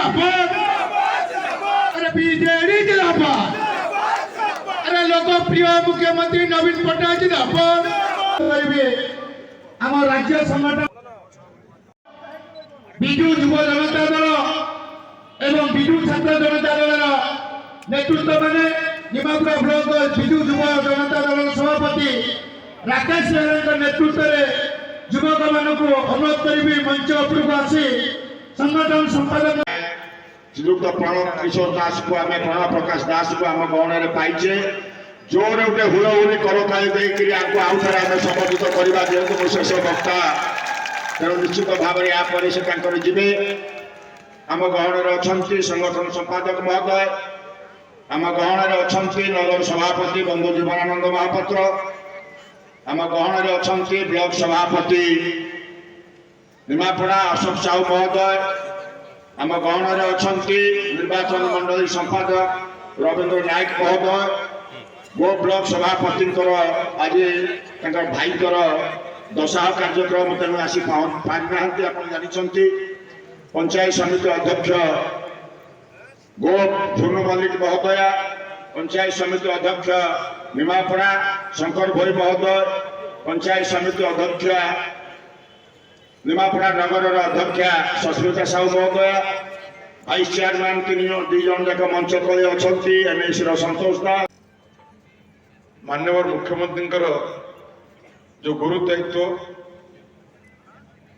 जिंदाबाद, अरे बीजेडी जिंदाबाद, अरे लोकप्रिय मुख्यमंत्री नवीन पट्टनायक जिंदाबाद। आम राज्य संगठन विजु युव जनता दल एवं विजु छात्र जनता दल नेतृत्व मैंने निमापुरा ब्लॉक विजु युव जनता दल सभापति राकेश बेहरा नेतृत्व में युवक मानक अनुरोध करी मंच उपरको आसी संगठन संपादक श्रीयुक्त प्रणव किशोर दास को आम प्रणव प्रकाश दास को आम गहन में पाइचे जोर गोटे हुलहुली करताली देकर आउ थे आम संबोधित करवा जेहतु मो शेष वक्ता तेणु निश्चित भाव में यापर से जीवे आम गहन अच्छा संगठन संपादक महोदय आम गहन अच्छा नगर सभापति बंधु जीवनानंद महापात्र आम गहन अच्छा ब्लॉक सभापति निमापड़ा अशोक साहू महोदय आम गहन अच्छा निर्वाचन मंडली संपादक रवींद्र नायक महोदय गो ब्लॉक सभापति आज भाईकर दशाह कार्यक्रम तेणु आसी पारिना आप जानते पंचायत समिति अध्यक्ष गो झुनु मल्लिक महोदया पंचायत समिति अध्यक्ष निमापड़ा शंकर भोई महोदय पंचायत समिति अध्यक्ष निमापड़ा नगर अध्यक्षा सस्मिता साहू महोदय वाइस चेयरमैन दी जन जाक मंच तले अच्छा एनएसी संतोष दास माननीय मुख्यमंत्री जो गुरुदायित्व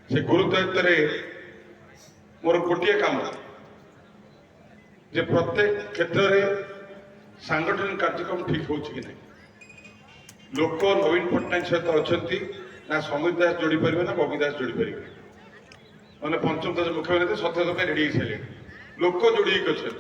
से गुरुदायित्व मोर गोटे काम जे प्रत्येक क्षेत्र में सांगठनिक कार्यक्रम ठीक हो कि नहीं लोक नवीन पट्टनायक सहित अच्छा ना समित दास जोड़ी पारे ना बबी दास जोड़ी पारे मैंने पंचम दास मुख्यमंत्री सत्य रेडी हो सारे लोक जोड़ी अच्छे।